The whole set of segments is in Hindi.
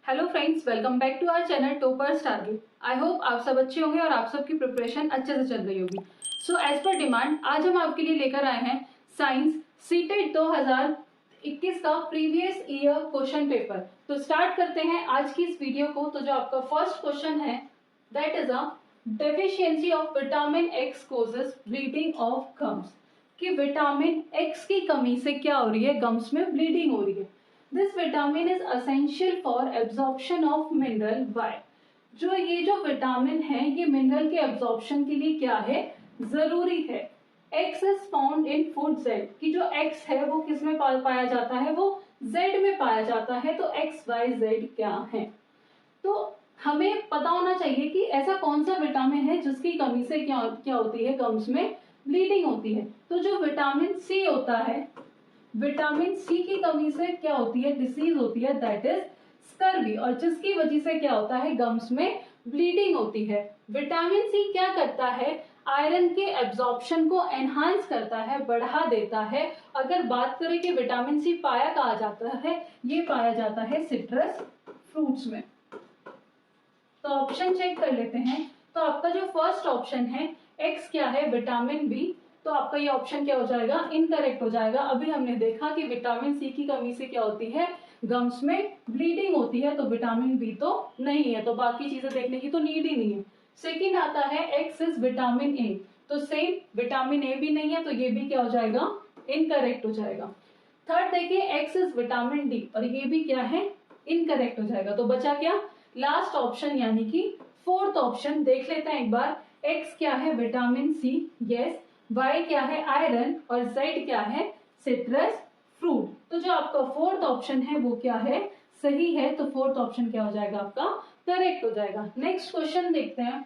Hello friends, welcome back to our channel toppers target. I hope आप सब अच्छे होंगे और आप सबकी प्रिपरेशन अच्छे से चल रही होगी। सो एज पर डिमांड आज हम आपके लिए लेकर आए हैं साइंस सीटेट 2021 का प्रीवियस ईयर क्वेश्चन पेपर। तो स्टार्ट करते हैं आज की इस वीडियो को। तो जो आपका फर्स्ट क्वेश्चन है that is a deficiency of vitamin x causes bleeding of gums. कि विटामिन एक्स की कमी से क्या हो रही है, गम्स में ब्लीडिंग हो रही है। This vitamin is essential for absorption of mineral Y. जो विटामिन है ये मिनरल के एब्जॉर्प्शन के लिए क्या है, जरूरी है। X is found in food Z, कि जो एक्स है वो किस में पाया जाता है, वो जेड में पाया जाता है। तो एक्स वाई जेड क्या है, तो हमें पता होना चाहिए कि ऐसा कौन सा विटामिन है जिसकी कमी से क्या क्या होती है, गम्स में ब्लीडिंग होती है। तो जो विटामिन सी होता है, विटामिन सी की कमी से क्या होती है, डिसीज होती है, दैट इज स्कर्वी, और जिसकी वजह से क्या होता है, गम्स में ब्लीडिंग होती है। विटामिन सी क्या करता है, आयरन के एब्जॉर्प्शन को एनहांस करता है, बढ़ा देता है। अगर बात करें कि विटामिन सी पाया कहा जाता है, ये पाया जाता है सिट्रस फ्रूट्स में। तो ऑप्शन चेक कर लेते हैं। तो आपका जो फर्स्ट ऑप्शन है एक्स क्या है, विटामिन बी, तो आपका ये ऑप्शन क्या हो जाएगा, इनकरेक्ट हो जाएगा। अभी हमने देखा कि विटामिन सी की कमी से क्या होती है, गम्स में ब्लीडिंग होती है, तो विटामिन बी तो नहीं है, तो बाकी चीजें देखने की तो नीड ही नहीं है। सेकेंड आता है एक्स इज विटामिन ए, तो सेम विटामिन ए भी नहीं है, तो ये भी क्या हो जाएगा, इनकरेक्ट हो जाएगा। थर्ड देखिए एक्स इज विटामिन डी, और ये भी क्या है, इनकरेक्ट हो जाएगा। तो बचा क्या, लास्ट ऑप्शन यानी कि फोर्थ ऑप्शन। देख लेते हैं एक बार, एक्स क्या है, विटामिन सी, यस, वाई क्या है, आयरन, और जेड क्या है, सिट्रस फ्रूट। तो जो आपका फोर्थ ऑप्शन है वो क्या है, सही है। तो फोर्थ ऑप्शन क्या हो जाएगा, आपका करेक्ट हो जाएगा। नेक्स्ट क्वेश्चन देखते हैं।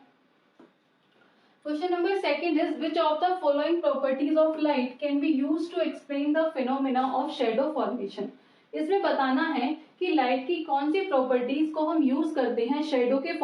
Question number second is which of the following properties of light can be used to explain the phenomena of shadow formation. इसमें बताना है कि लाइट की कौन सी प्रॉपर्टीज को हम यूज करते हैं शैडो के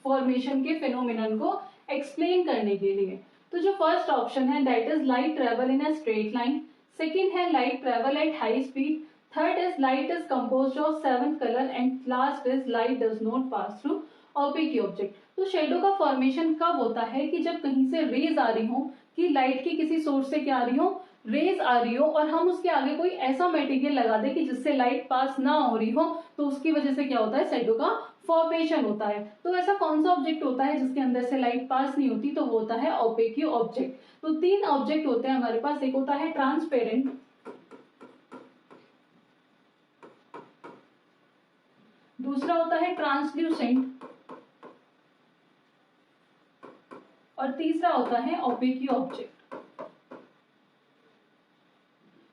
फॉर्मेशन के फिनोमिनन को एक्सप्लेन करने के लिए। तो जो फर्स्ट ऑप्शन है that is light travel in a straight line, second है light travel at high speed, third is light is composed of 7 colour, and last is light does not pass through oblique object. तो शेडो का फॉर्मेशन कब होता है, कि जब कहीं से रेज आ रही हो, कि लाइट की किसी सोर्स से क्या आ रही हो, रेज आ रही हो, और हम उसके आगे कोई ऐसा मटेरियल लगा दे कि जिससे लाइट पास ना हो रही हो, तो उसकी वजह से क्या होता है, शेडो का फॉर्मेशन होता है। तो ऐसा कौन सा ऑब्जेक्ट होता है जिसके अंदर से लाइट पास नहीं होती, तो वो होता है ओपेक ऑब्जेक्ट। तो तीन ऑब्जेक्ट होते हैं हमारे पास, एक होता है ट्रांसपेरेंट, दूसरा होता है ट्रांसल्यूसेंट, और तीसरा होता है ओपेक ऑब्जेक्ट।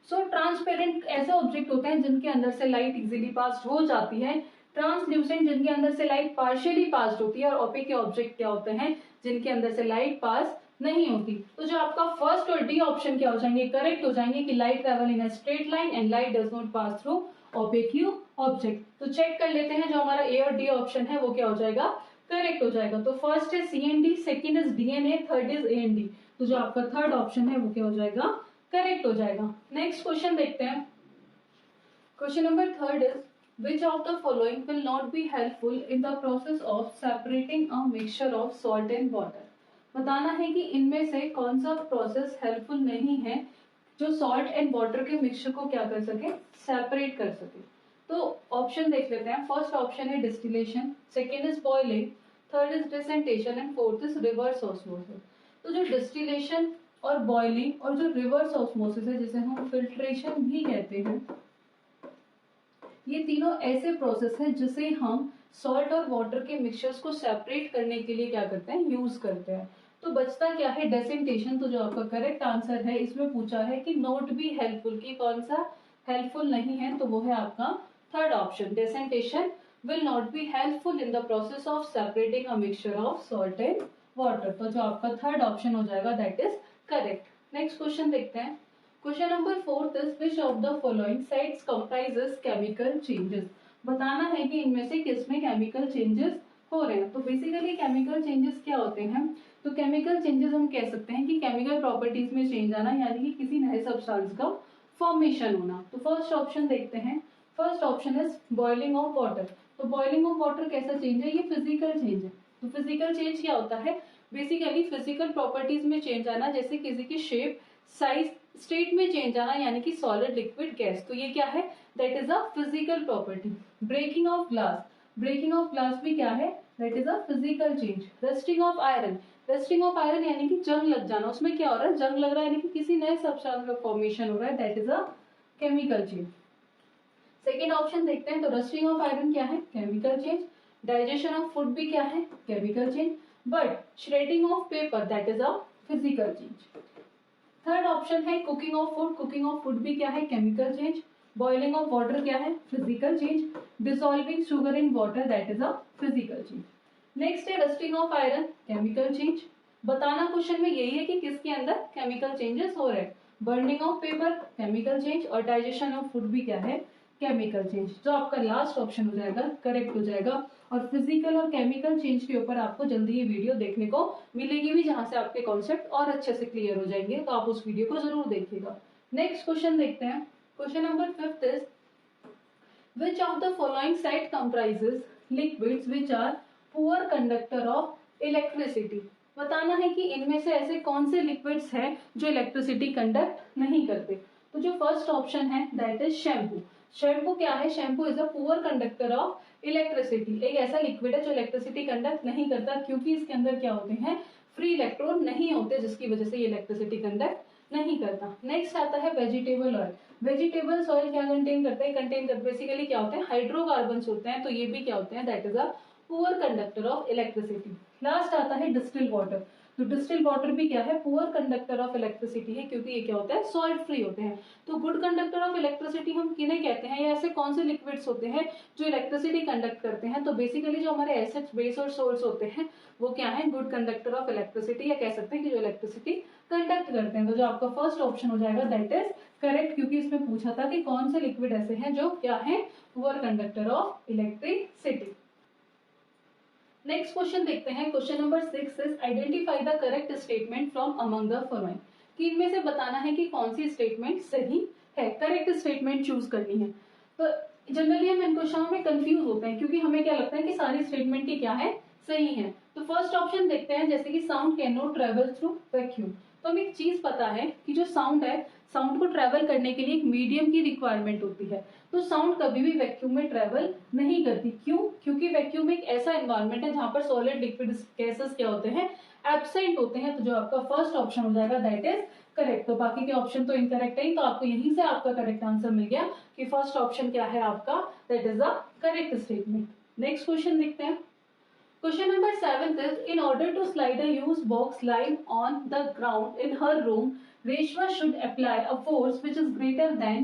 सो ट्रांसपेरेंट ऐसे ऑब्जेक्ट होते हैं जिनके अंदर से लाइट इजीली पास हो जाती है, ट्रांसल्यूसेंट जिनके अंदर से लाइट पार्शियली पास होती है, और ओपेक ऑब्जेक्ट क्या होते हैं, जिनके अंदर से लाइट पास नहीं होती। तो जो आपका फर्स्ट और डी ऑप्शन क्या हो जाएंगे, करेक्ट हो जाएंगे, कि light travel in a straight line and light does not pass through opaque object. तो चेक कर लेते हैं, जो हमारा ए और डी ऑप्शन है वो क्या हो जाएगा, करेक्ट हो जाएगा। तो फर्स्ट है C and D, second is D and A, third is A and D. तो जो आपका थर्ड ऑप्शन है वो क्या हो जाएगा, करेक्ट हो जाएगा। नेक्स्ट क्वेश्चन देखते हैं। Question number third is which of the following will not be helpful in the process of separating a mixture of salt and water. बताना है कि इनमें से कौन सा प्रोसेस हेल्पफुल नहीं है जो सॉल्ट एंड वाटर के मिक्सचर को क्या कर सके, सेपरेट कर सके। तो ऑप्शन देख लेते हैं। फर्स्ट ऑप्शन है distillation, second is boiling, third is decantation, and fourth is reverse osmosis. तो जो डिस्टिलेशन और बॉइलिंग और जो रिवर्स ऑस्मोसिस है, जिसे हम फिल्ट्रेशन भी कहते हैं, ये तीनों ऐसे प्रोसेस हैं जिसे हम सॉल्ट और वाटर के मिक्सचर्स को सेपरेट करने के लिए क्या करते हैं, यूज करते हैं। तो बचता क्या है, डेसेंटेशन। तो जो आपका करेक्ट आंसर है, इसमें पूछा है कि नोट बी हेल्पफुल, की कौन सा हेल्पफुल नहीं है, तो वो है आपका third option, decantation will not be helpful in the process of separating a mixture of salt and water. तो जो आपका थर्ड ऑप्शन हो जाएगा that is correct. Next question देखते हैं। Question number fourth is which of the following sites comprises chemical changes. बताना है कि इनमें से किसमें केमिकल चेंजेस हो रहे हैं। तो बेसिकली केमिकल चेंजेस क्या होते हैं, तो केमिकल चेंजेस हम कह सकते हैं कि केमिकल प्रॉपर्टीज में चेंज आना, यानी कि किसी नए सब्सटेंस का फॉर्मेशन होना। तो फर्स्ट ऑप्शन देखते हैं। First option is boiling of water. तो बॉइलिंग ऑफ वाटर कैसा चेंज है? ये फिजिकल चेंज है। तो फिजिकल चेंज क्या होता है? बेसिकली फिजिकल प्रॉपर्टीज में चेंज आना, जैसे किसी की शेप, साइज, स्टेट में चेंज आना, यानी कि सॉलिड, लिक्विड, गैस। तो ये क्या है? That is a physical property. Breaking of glass, breaking of glass भी क्या है? That is a physical change. Rusting of iron, rusting of iron यानी कि जंग लग जाना। उसमें क्या हो रहा है? जंग लग रहा है, यानी कि किसी नए सब्सटेंस का फॉर्मेशन हो रहा है। That is a chemical change. Second option देखते हैं। तो रस्टिंग ऑफ आयरन क्या है? Chemical change. Digestion of food भी क्या है? Chemical change. But shredding of paper, that is a physical change. Third option है cooking of food, cooking of food भी क्या है? Chemical change. Boiling of water क्या है? Physical change. Dissolving sugar in water, that is a physical change. Next है rusting of iron, chemical change. बताना क्वेश्चन में यही है कि किसके अंदर केमिकल चेंजेस हो रहे हैं। Burning of paper, chemical change. और डाइजेशन ऑफ फूड भी क्या है? Chemical change. जो आपका लास्ट ऑप्शन हो जाएगा करेक्ट हो जाएगा। और फिजिकल और केमिकल चेंज के ऊपर आपको जल्दी ये वीडियो देखने को मिलेगी भी, जहां से आपके कॉन्सेप्ट और अच्छे से क्लियर हो जाएंगे। तो आप उस वीडियो को जरूर देखिएगा। नेक्स्ट क्वेश्चन देखते हैं। Question number 5 is which of the following set comprises liquids which are poor conductor of electricity। बताना है कि इनमें से ऐसे कौन से लिक्विड्स हैं जो इलेक्ट्रिसिटी कंडक्ट नहीं करते। तो जो फर्स्ट ऑप्शन है दैट इज शैम्पू। शैम्पू क्या है? Shampoo is a poor conductor of electricity. एक ऐसा लिक्विड है जो इलेक्ट्रिसिटी कंडक्ट नहीं करता, क्योंकि इसके अंदर क्या होते हैं? फ्री इलेक्ट्रॉन नहीं होते, जिसकी वजह से ये इलेक्ट्रिसिटी कंडक्ट नहीं करता। नेक्स्ट आता है वेजिटेबल ऑयल। वेजिटेबल्स ऑयल क्या कंटेन करते हैं? कंटेन करते बेसिकली क्या होते हैं? हाइड्रोकार्बन्स होते हैं। तो ये भी क्या होते हैं? That is a poor conductor of electricity. Last आता है डिस्टिल वाटर। तो डिस्टिल वाटर भी क्या है? पुअर कंडक्टर ऑफ इलेक्ट्रिसिटी है, क्योंकि ये क्या होता है? सॉल्ट फ्री होते हैं। तो गुड कंडक्टर ऑफ इलेक्ट्रिसिटी हम किन्हें कहते हैं? या ऐसे कौन से लिक्विड्स होते हैं जो इलेक्ट्रिसिटी कंडक्ट करते हैं? तो बेसिकली जो हमारे एसिड्स, बेस और सोल्ट्स होते हैं वो क्या है? गुड कंडक्टर ऑफ इलेक्ट्रिसिटी, या कह सकते हैं कि जो इलेक्ट्रिसिटी कंडक्ट करते हैं। तो जो आपका फर्स्ट ऑप्शन हो जाएगा दैट इज करेक्ट, क्योंकि इसमें पूछा था कि कौन से लिक्विड ऐसे हैं जो क्या है? Poor conductor of electricity. Next question देखते हैं। Question number 6 is identify the correct statement from among the following. कि इनमें से बताना है कि कौन सी स्टेटमेंट सही है। करेक्ट स्टेटमेंट चूज करनी है। तो जनरली हम इन क्वेश्चनों में कंफ्यूज होते हैं, क्योंकि हमें क्या लगता है कि सारी स्टेटमेंट ही क्या है? सही है। तो फर्स्ट ऑप्शन देखते हैं, जैसे कि sound can not travel through vacuum. तो हमें एक चीज पता है कि जो साउंड है, साउंड को ट्रेवल करने के लिए एक मीडियम की रिक्वायरमेंट होती है। तो साउंड कभी भी वैक्यूम में ट्रेवल नहीं करती। क्यों? क्योंकि वैक्यूम एक ऐसा एनवायरनमेंट है जहां पर सॉलिड, लिक्विड, गैसेस क्या होते हैं? एब्सेंट होते हैं। तो जो आपका फर्स्ट ऑप्शन हो जाएगा दैट इज करेक्ट। तो बाकी के ऑप्शन तो इनकरेक्ट है, तो आपको यहीं से आपका करेक्ट आंसर मिल गया कि फर्स्ट ऑप्शन क्या है आपका? That is the correct statement. Next question देखते हैं। Question number 7 is in order to slide a used box lying on the ground in her room, Reshma should apply a force which is greater than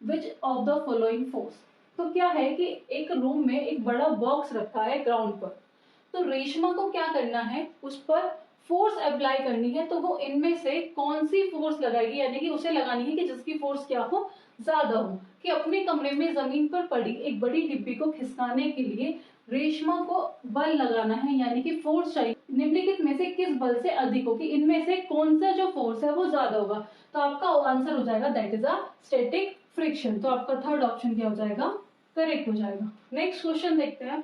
which of the following force। तो क्या है कि एक रूम में एक बड़ा बॉक्स रखा है ग्राउंड पर। तो रेशमा को क्या करना है? उस पर फोर्स अप्लाई करनी है। तो वो इनमें से कौन सी फोर्स लगाएगी? यानी कि उसे लगानी है कि जिसकी फोर्स क्या हो? ज्यादा हो। कि अपने कमरे में जमीन पर पड़ी एक बड़ी डिब्बी को खिसकाने के लिए रेशमा को बल लगाना है, यानी कि फोर्स चाहिए। निम्नलिखित में से किस बल से अधिक हो? कि इनमें से कौन सा जो फोर्स है वो ज्यादा होगा? तो आपका आंसर हो जाएगा that is a static friction. तो आपका थर्ड ऑप्शन क्या हो जाएगा? करेक्ट हो जाएगा। नेक्स्ट क्वेश्चन देखते हैं।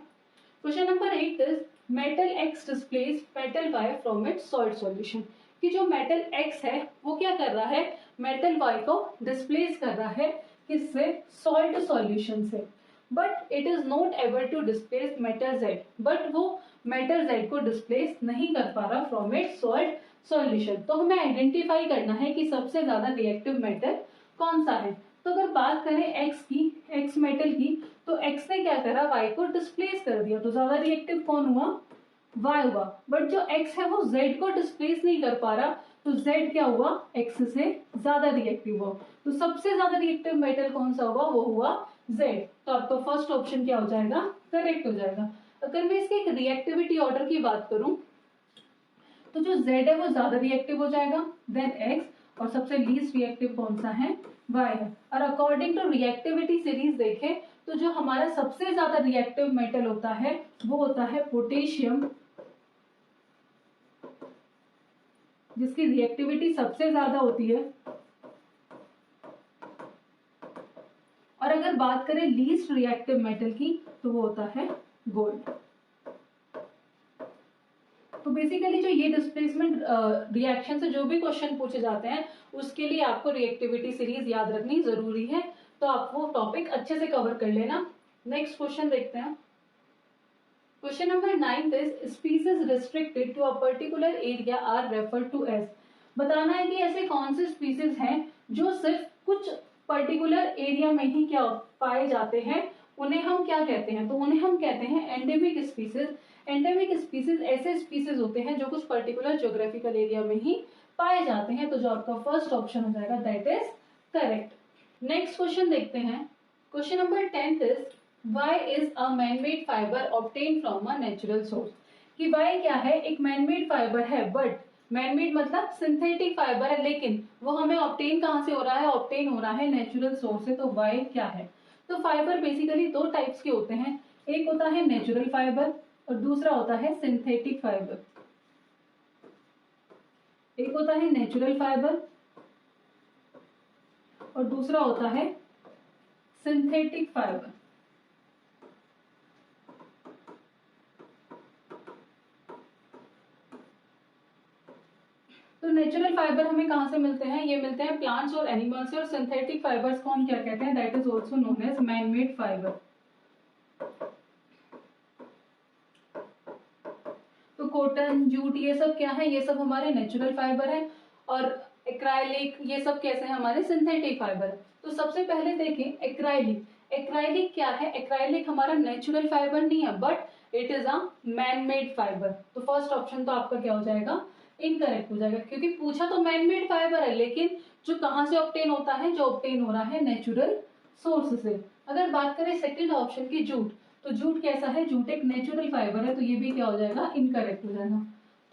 Question number 8 is metal X displace metal Y from its salt solution. कि जो मेटल एक्स है वो क्या कर रहा है? मेटल वाई को डिस्प्लेस कर रहा है। किससे? सॉल्ट सॉल्यूशन से। But it is not able to displace metal Z. But वो मेटल जेड को डिस्प्लेस नहीं कर पा रहा फ्रॉम इट्स सॉल्ट सॉल्यूशन। तो हमें आइडेंटिफाई करना है कि सबसे ज्यादा रिएक्टिव मेटल कौन सा है। तो अगर बात करें एक्स की, एक्स मेटल की, तो एक्स ने क्या करा? वाई को डिस्प्लेस कर दिया। तो ज्यादा रिएक्टिव कौन हुआ? वाई हुआ। बट जो एक्स है वो जेड को डिस्प्लेस नहीं कर पा रहा। तो जेड क्या हुआ? एक्स से ज्यादा रिएक्टिव हुआ। तो सबसे ज्यादा रिएक्टिव मेटल कौन सा हुआ? वो हुआ जेड। तो आपका फर्स्ट ऑप्शन क्या हो जाएगा? करेक्ट हो जाएगा। अगर मैं इसके एक रिएक्टिविटी ऑर्डर की बात करूं, तो जो जेड है वो ज्यादा रिएक्टिव हो जाएगा देन एक्स, और सबसे लीस्ट रिएक्टिव कौन सा है? वाई है। और अकॉर्डिंग टू रिएक्टिविटी सीरीज देखें तो जो हमारा सबसे ज्यादा रिएक्टिव मेटल होता है वो होता है पोटेशियम, जिसकी रिएक्टिविटी सबसे ज्यादा होती है। और अगर बात करें लीस्ट रिएक्टिव मेटल की तो वो होता है गोल्ड। तो बेसिकली जो ये डिस्प्लेसमेंट रिएक्शन से जो भी क्वेश्चन पूछे जाते हैं उसके लिए आपको रिएक्टिविटी सीरीज याद रखनी जरूरी है, तो आप वो टॉपिक अच्छे से कवर कर लेना। नेक्स्ट क्वेश्चन देखते हैं। Question number 9 is species restricted to a particular area are referred to as. बताना है कि ऐसे कौन से स्पीसीज हैं जो सिर्फ कुछ पर्टिकुलर एरिया में ही क्या पाए जाते हैं, उन्हें हम क्या कहते हैं? तो उन्हें हम कहते हैं एंडेमिक स्पीसीज। एंडेमिक स्पीसीज ऐसे स्पीसीज होते हैं जो कुछ पर्टिकुलर ज्योग्राफिकल एरिया में ही पाए जाते हैं। तो जो आपका फर्स्ट ऑप्शन हो जाएगा that is correct. Next question देखते हैं। Question number 10 is Y is a manmade fibre obtain from a natural source. कि वाई क्या है? एक मैनमेड फाइबर है, बट मैनमेड मतलब सिंथेटिक फाइबर है, लेकिन वो हमें ऑब्टेन कहाँ से हो रहा है? ऑब्टेन हो रहा है नेचुरल सोर्स से। तो वाई क्या है? तो फाइबर बेसिकली दो टाइप्स के होते हैं, एक होता है नेचुरल फाइबर और दूसरा होता है सिंथेटिक फाइबर। एक होता है नेचुरल फाइबर और दूसरा होता है सिंथेटिक फाइबर। तो नेचुरल फाइबर हमें कहां से मिलते हैं? ये मिलते हैं प्लांट्स और एनिमल्स से। और सिंथेटिक फाइबर्स को हम क्या कहते हैं? That is also known as manmade fibre. तो कॉटन, जूट, ये सब क्या है? ये सब हमारे नेचुरल फाइबर है। और एक्राइलिक, ये सब कैसे हैं? हमारे सिंथेटिक फाइबर। तो सबसे पहले देखें एक्राइलिक। एक्राइलिक क्या है? एक्राइलिक हमारा नेचुरल फाइबर नहीं है, but it is a manmade fibre. तो फर्स्ट ऑप्शन तो आपका क्या हो जाएगा? इनकरेक्ट हो जाएगा, क्योंकि पूछा तो मैनमेड फाइबर है, लेकिन जो कहां से ऑब्टेन होता है? जो ऑब्टेन हो रहा है नेचुरल सोर्स से। अगर बात करें सेकंड ऑप्शन की, जूट, तो जूट कैसा है? जूट एक नेचुरल फाइबर है, तो ये भी क्या हो जाएगा? इनकरेक्ट हो जाएगा।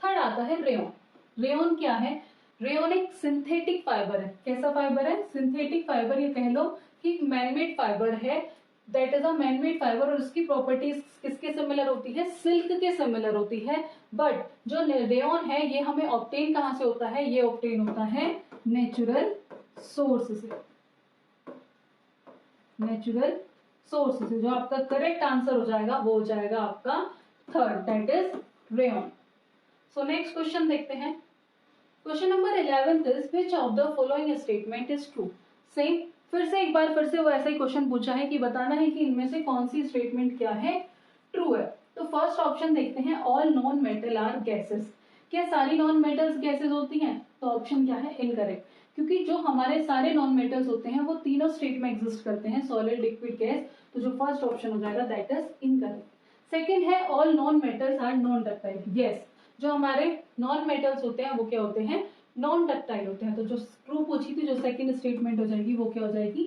थर्ड आता है रेयन। रेयन क्या है? रेयन एक सिंथेटिक फाइबर है। कैसा फाइबर है? Synthetic fibre. ये कह लो कि मैनमेड फाइबर है, that is a manmade fibre. और उसकी प्रॉपर्टीज किसके सिमिलर होती है? सिल्क के सिमिलर होती है। बट जो रेयन है ये हमें ऑब्टेन कहां से होता है? ये ऑब्टेन होता है नेचुरल सोर्स से। नेचुरल सोर्स से। जो आपका करेक्ट आंसर हो जाएगा वो हो जाएगा आपका third, that is rayon. So next question देखते हैं। Question number 11 is which of the following statement is true. Same फिर से वो ऐसा ही क्वेश्चन पूछा है कि बताना है कि इनमें से कौन सी स्टेटमेंट क्या है? ट्रू है। तो फर्स्ट ऑप्शन देखते हैं, all non metal are gases. क्या सारी नॉन मेटल्स गैसेस होती हैं? तो ऑप्शन क्या है? इनकरेक्ट, क्योंकि जो हमारे सारे नॉन मेटल्स होते हैं वो तीनों स्टेट में एग्जिस्ट करते हैं, सॉलिड, लिक्विड, गैस। तो जो फर्स्ट ऑप्शन हो जाएगा दैट इज इनकरेक्ट। सेकंड है all non metals are non ductile. Yes, जो हमारे नॉन मेटल्स होते हैं वो क्या होते हैं? नॉन डक्टाइल होते हैं। तो जो ट्रू पूछी थी, जो सेकंड स्टेटमेंट हो जाएगी वो क्या हो जाएगी?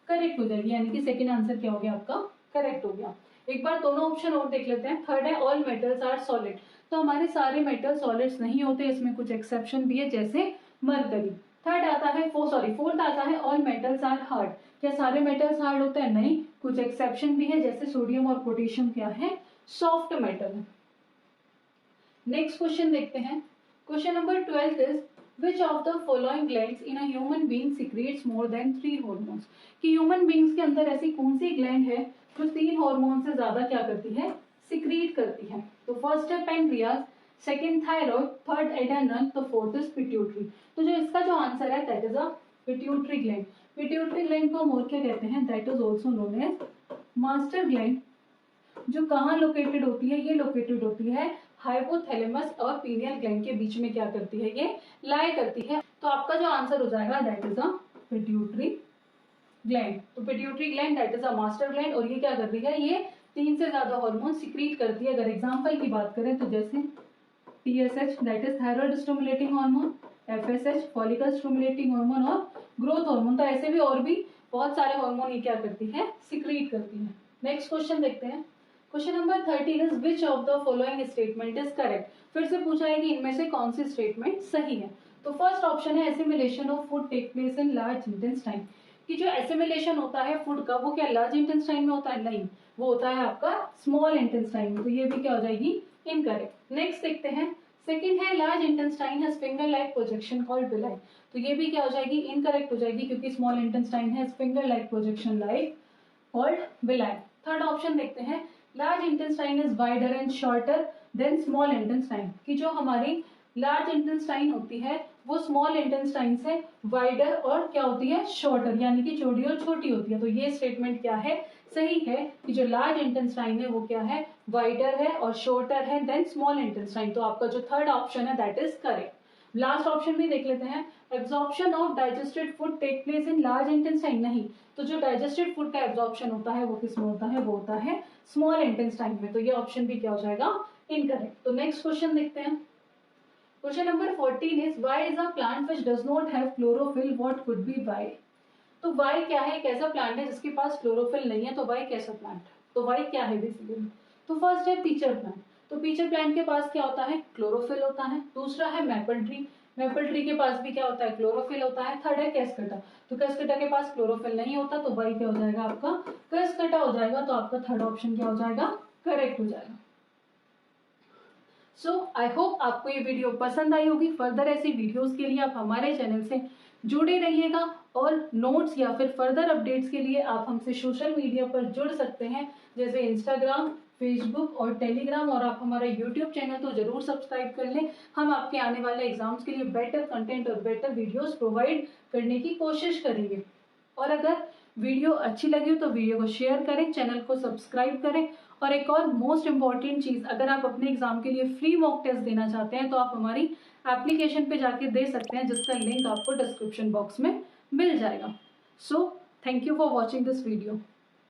करेक्ट हो जाएगी। यानी कि सेकंड आंसर क्या हो गया आपका? करेक्ट हो गया। एक बार दोनों ऑप्शन और देख लेते हैं। थर्ड है ऑल मेटल्स आर सॉलिड। तो हमारे सारे मेटल सॉलिड्स नहीं होते, इसमें कुछ एक्सेप्शन भी है, जैसे मरकरी। थर्ड आता है फोर्थ आता है ऑल मेटल्स आर हार्ड। क्या सारे मेटल्स हार्ड होते हैं? नहीं, कुछ एक्सेप्शन भी है, जैसे सोडियम और पोटेशियम क्या है? सॉफ्ट मेटल है। नेक्स्ट क्वेश्चन देखते हैं। Question number 12 is which of the following glands in a human being secretes more than 3 hormones। कि ह्यूमन बींग्स के अंदर ऐसी कौन सी ग्लैंड है जो 3 हार्मोन से ज्यादा क्या करती है? सिक्रीट करती है। तो फर्स्ट है pancreas, second thyroid, third adrenal, तो फोर्थ इज पिट्यूटरी। तो जो इसका जो आंसर है that is a pituitary gland. Pituitary gland को हम और क्या कहते हैं? That is also known as master gland. जो कहाँ लोकेटेड होती है? ये लोकेटेड होती है हाइपोथैलेमस और पीनियल ग्लैंड के बीच में। क्या करती है? ये लाई करती है। तो आपका जो आंसर हो जाएगा that is a pituitary gland. तो pituitary gland that is a master gland, और ये क्या कर रही है? ये 3 से ज्यादा हार्मोन सिक्रीट करती है। अगर एग्जांपल की बात करें तो जैसे TSH that is thyroid stimulating hormone, FSH follicle stimulating hormone और ग्रोथ हार्मोन। तो ऐसे भी और भी बहुत सारे हार्मोन ये क्या करती है? सिक्रीट करती है। नेक्स्ट क्वेश्चन देखते हैं। Question number 13 is which of the following statement is correct. फिर से पूछा है कि इनमें से कौन सी स्टेटमेंट सही है। तो फर्स्ट ऑप्शन है assimilation of food take place in large intestine. कि जो एसिमिलेशन होता है फूड का वो क्या लार्ज इंटेस्टाइन में होता है? नहीं, वो होता है आपका स्मॉल इंटेस्टाइन में। तो ये भी क्या हो जाएगी? इनकरेक्ट। नेक्स्ट देखते हैं। सेकंड है large intestine has finger like projection called villi. तो ये भी क्या हो जाएगी? इनकरेक्ट हो जाएगी, क्योंकि स्मॉल इंटेस्टाइन है finger like projection like called villi. Third option देखते हैं, large intestine is wider and shorter than small intestine, कि जो हमारी लार्ज इंटेस्टाइन होती है वो स्मॉल इंटेस्टाइन से वाइडर और क्या होती है, शॉर्टर, यानी कि चौड़ी और छोटी होती है। तो ये स्टेटमेंट क्या है, सही है कि जो लार्ज इंटेस्टाइन है वो क्या है, वाइडर है और शॉर्टर है देन स्मॉल इंटेस्टाइन। तो आपका जो थर्ड ऑप्शन है that is correct. Last option भी देख लेते हैं, absorption of digested food take place in large intestine, नहीं, तो जो डाइजेस्टेड फूड का एब्जॉर्प्शन होता है वो किस में होता है, वो होता है स्मॉल इंटेस्टाइन में। तो ये ऑप्शन भी क्या हो जाएगा, इनकरेक्ट। तो नेक्स्ट क्वेश्चन देखते हैं, question number 14 is why is a plant which does not have chlorophyll, what could be why. तो वाई क्या है, एक ऐसा प्लांट है जिसके पास क्लोरोफिल नहीं है, तो वाई कैसा प्लांट, तो वाई क्या है बेसिकली। तो फर्स्ट है पीचर प्लांट, तो पीचर प्लांट के पास क्या होता है, क्लोरोफिल होता है। दूसरा है मैपल ट्री, मैपल ट्री के पास भी क्या होता है, क्लोरोफिल होता है। थर्ड है कैस्कटा, तो कैस्कटा के पास क्लोरोफिल नहीं होता, तो वाई क्या हो जाएगा आपका, कैस्कटा हो जाएगा। तो आपका थर्ड ऑप्शन क्या हो जाएगा, करेक्ट हो जाएगा। सो आई होप आपको ये वीडियो पसंद आई होगी। फर्दर ऐसी वीडियोस के लिए आप हमारे चैनल से जुड़े रहिएगा और नोट्स या फिर फर्दर अपडेट्स के लिए आप हमसे सोशल मीडिया पर जुड़ सकते हैं, जैसे इंस्टाग्राम, फेसबुक और टेलीग्राम, और आप हमारा यूट्यूब चैनल तो जरूर सब्सक्राइब कर लें। हम आपके आने वाले एग्जाम्स के लिए बेटर कंटेंट और बेटर वीडियोस प्रोवाइड करने की कोशिश करेंगे। और अगर वीडियो अच्छी लगी हो तो वीडियो को शेयर करें, चैनल को सब्सक्राइब करें। और एक और मोस्ट इम्पॉर्टेंट चीज़, अगर आप अपने एग्जाम के लिए फ्री मॉक टेस्ट देना चाहते हैं तो आप हमारी एप्लीकेशन पे जाके दे सकते हैं, जिसका लिंक आपको डिस्क्रिप्शन बॉक्स में मिल जाएगा। So thank you for watching this video.